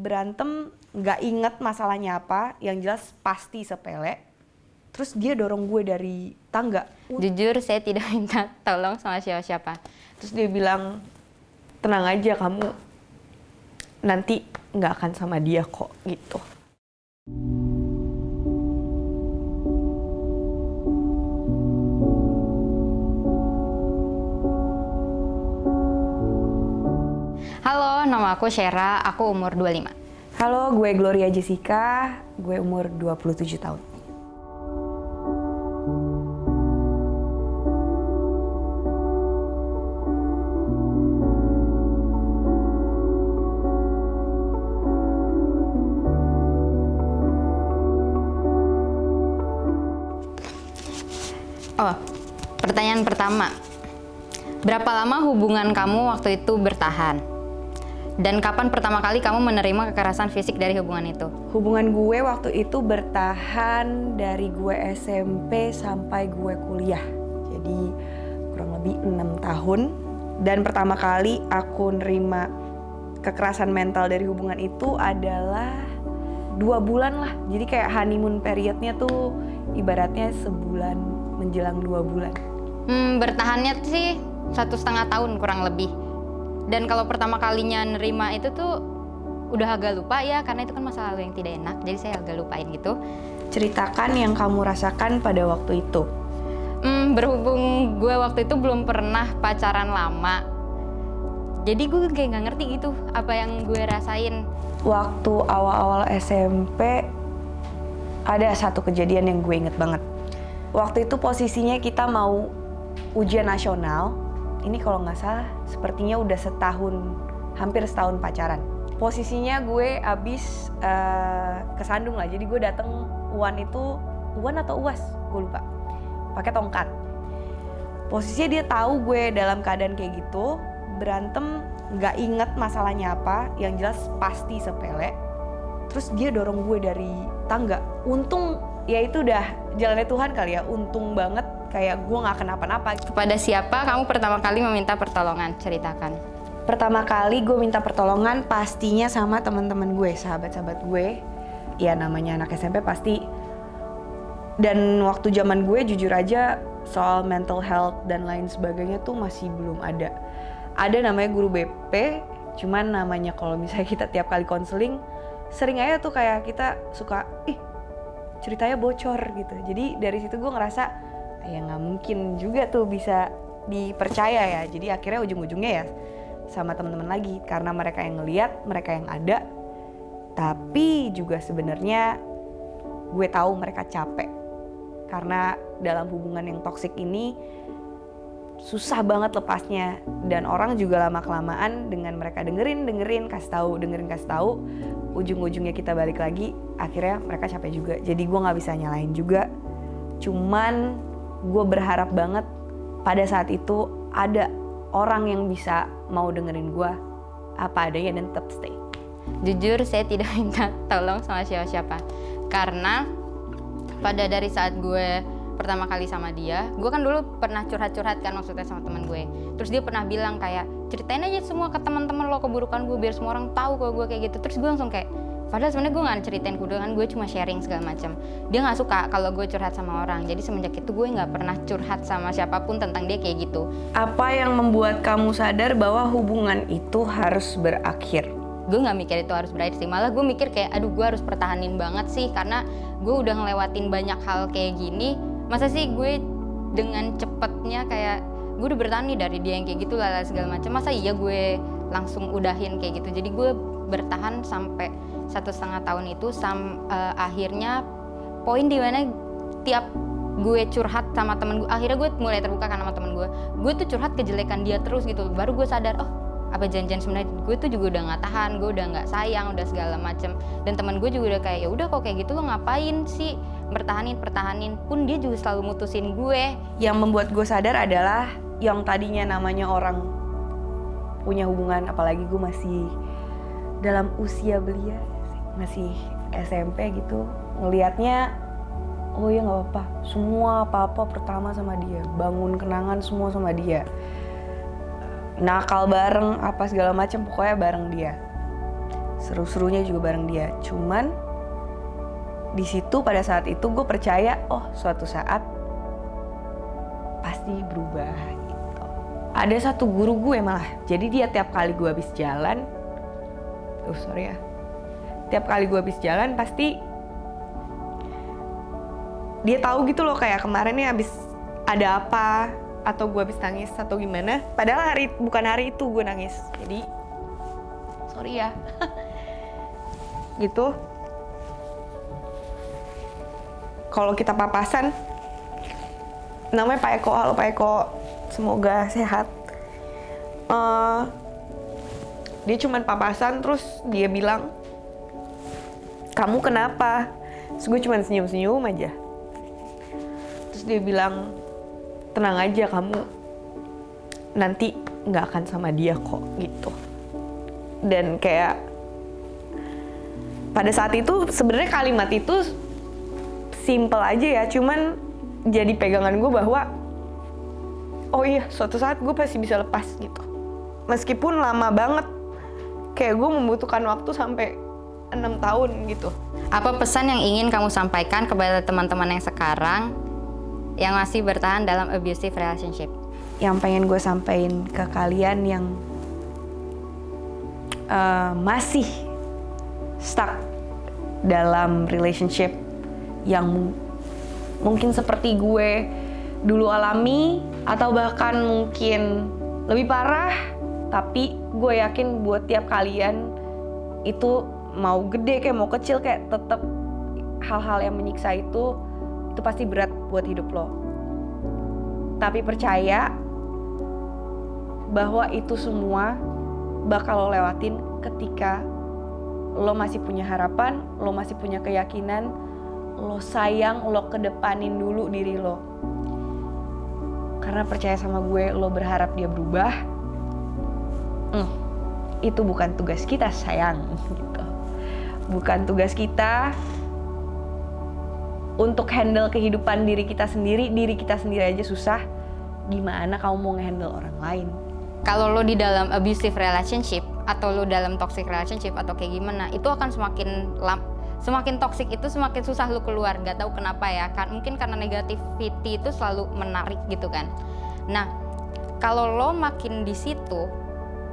berantem, nggak inget masalahnya apa, yang jelas pasti sepele. Terus dia dorong gue dari tangga. Jujur saya tidak minta tolong sama siapa-siapa. Terus dia bilang, tenang aja kamu, nanti nggak akan sama dia kok, gitu. Halo, nama aku Shera, aku umur 25. Halo, gue Gloria Jessica, gue umur 27 tahun. Oh, pertanyaan pertama. Berapa lama hubungan kamu waktu itu bertahan? Dan kapan pertama kali kamu menerima kekerasan fisik dari hubungan itu? Hubungan gue waktu itu bertahan dari gue SMP sampai gue kuliah. Jadi kurang lebih 6 tahun. Dan pertama kali aku nerima kekerasan mental dari hubungan itu adalah 2 bulan lah. Jadi kayak honeymoon periodnya tuh ibaratnya sebulan menjelang 2 bulan. Bertahannya sih 1,5 tahun kurang lebih. Dan kalau pertama kalinya nerima itu tuh udah agak lupa ya, karena itu kan masa lalu yang tidak enak, jadi saya agak lupain gitu. Ceritakan yang kamu rasakan pada waktu itu. Berhubung gue waktu itu belum pernah pacaran lama, jadi gue kayak nggak ngerti gitu apa yang gue rasain. Waktu awal-awal SMP ada satu kejadian yang gue inget banget. Waktu itu posisinya kita mau ujian nasional. Ini kalau nggak salah sepertinya udah hampir setahun pacaran. Posisinya gue abis kesandung lah, jadi gue dateng UAN atau UAS, gue lupa, pakai tongkat. Posisinya dia tahu gue dalam keadaan kayak gitu, berantem, nggak inget masalahnya apa, yang jelas pasti sepele. Terus dia dorong gue dari tangga. Untung ya itu udah jalannya Tuhan kali ya, untung banget. Kayak gue gak kenapa-napa. Kepada siapa kamu pertama kali meminta pertolongan? Ceritakan. Pertama kali gue minta pertolongan pastinya sama teman-teman gue, sahabat-sahabat gue. Ya namanya anak SMP pasti. Dan waktu zaman gue jujur aja soal mental health dan lain sebagainya tuh masih belum ada. Ada namanya guru BP, cuman namanya kalau misalnya kita tiap kali konseling, sering aja tuh kayak kita suka, ceritanya bocor gitu. Jadi dari situ gue ngerasa, ya nggak mungkin juga tuh bisa dipercaya ya. Jadi akhirnya ujung-ujungnya ya sama teman-teman lagi, karena mereka yang ngeliat, mereka yang ada. Tapi juga sebenarnya gue tahu mereka capek, karena dalam hubungan yang toksik ini susah banget lepasnya. Dan orang juga lama-kelamaan dengan mereka dengerin, kasih tahu, ujung-ujungnya kita balik lagi, akhirnya mereka capek juga. Jadi gue nggak bisa nyalain juga. Cuman gue berharap banget pada saat itu ada orang yang bisa mau dengerin gue apa adanya dan tetap stay. Jujur saya tidak minta tolong sama siapa-siapa, karena pada dari saat gue pertama kali sama dia, gue kan dulu pernah curhat-curhat kan maksudnya sama teman gue. Terus dia pernah bilang kayak, ceritain aja semua ke teman-teman lo keburukan gue biar semua orang tahu kalau gue kayak gitu. Terus gue langsung kayak, padahal sebenarnya gue nggak ceritain kudengan, gue cuma sharing segala macam. Dia nggak suka kalau gue curhat sama orang. Jadi semenjak itu gue nggak pernah curhat sama siapapun tentang dia kayak gitu. Apa yang membuat kamu sadar bahwa hubungan itu harus berakhir? Gue nggak mikir itu harus berakhir sih. Malah gue mikir kayak, aduh gue harus pertahanin banget sih, karena gue udah ngelewatin banyak hal kayak gini. Masa sih gue dengan cepetnya kayak gue udah bertahan nih dari dia yang kayak gitu lah segala macam. Masa iya gue langsung udahin kayak gitu. Jadi gue bertahan sampai 1,5 tahun itu, akhirnya poin dimana tiap gue curhat sama temen gue, akhirnya gue mulai terbuka kan sama temen gue tuh curhat kejelekan dia terus gitu. Baru gue sadar, oh apa janjian sebenarnya gue tuh juga udah nggak tahan, gue udah nggak sayang, udah segala macem. Dan temen gue juga udah kayak, ya udah kok kayak gitu lo ngapain sih pertahanin pun dia juga selalu mutusin gue. Yang membuat gue sadar adalah yang tadinya namanya orang punya hubungan, apalagi gue masih dalam usia belia, masih SMP gitu, ngelihatnya oh ya nggak apa-apa, semua apa-apa pertama sama dia, bangun kenangan semua sama dia, nakal bareng apa segala macam, pokoknya bareng dia. seru-serunya juga bareng dia. Cuman di situ pada saat itu gue percaya, oh suatu saat pasti berubah gitu. Ada satu guru gue malah, jadi dia tiap kali gue habis jalan, tiap kali gue habis jalan pasti dia tahu gitu loh, kayak kemarin nih habis ada apa, atau gue habis nangis atau gimana. Padahal bukan hari itu gue nangis, jadi sorry ya. Gitu. Kalau kita papasan, namanya Pak Eko, halo Pak Eko, semoga sehat. Dia cuman papasan, terus dia bilang, kamu kenapa? Terus gue cuman senyum-senyum aja. Terus dia bilang, tenang aja, kamu nanti nggak akan sama dia kok, gitu. Dan kayak pada saat itu sebenarnya kalimat itu simple aja ya, cuman jadi pegangan gue bahwa oh iya, suatu saat gue pasti bisa lepas gitu. Meskipun lama banget, kayak gue membutuhkan waktu sampai 6 tahun gitu. Apa pesan yang ingin kamu sampaikan kepada teman-teman yang sekarang yang masih bertahan dalam abusive relationship? Yang pengen gue sampaikan ke kalian yang masih stuck dalam relationship yang mungkin seperti gue dulu alami, atau bahkan mungkin lebih parah, tapi gue yakin buat tiap kalian itu mau gede kayak mau kecil, kayak tetap hal-hal yang menyiksa itu pasti berat buat hidup lo. Tapi percaya bahwa itu semua bakal lo lewatin ketika lo masih punya harapan, lo masih punya keyakinan, lo sayang, lo kedepanin dulu diri lo. Karena percaya sama gue, lo berharap dia berubah, itu bukan tugas kita sayang, gitu. Bukan tugas kita untuk handle kehidupan diri kita sendiri aja susah, gimana kamu mau nge-handle orang lain? Kalau lo di dalam abusive relationship atau lo dalam toxic relationship atau kayak gimana, itu akan semakin toxic itu semakin susah lo keluar. Gak tahu kenapa ya, mungkin karena negativity itu selalu menarik gitu kan. Nah, kalau lo makin di situ,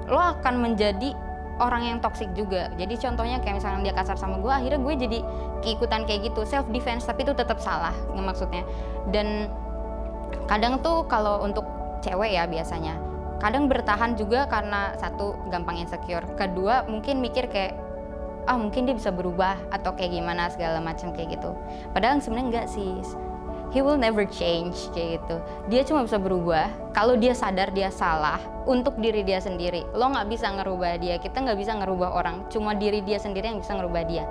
lo akan menjadi orang yang toxic juga. Jadi contohnya kayak misalnya dia kasar sama gue, akhirnya gue jadi keikutan kayak gitu, self defense, tapi itu tetap salah maksudnya. Dan kadang tuh kalau untuk cewek ya biasanya, kadang bertahan juga karena satu, gampang insecure, kedua mungkin mikir kayak mungkin dia bisa berubah atau kayak gimana segala macam kayak gitu. Padahal sebenarnya enggak sih, he will never change kayak gitu. Dia cuma bisa berubah kalau dia sadar dia salah untuk diri dia sendiri. Lo nggak bisa ngerubah dia, kita nggak bisa ngerubah orang, cuma diri dia sendiri yang bisa ngerubah dia.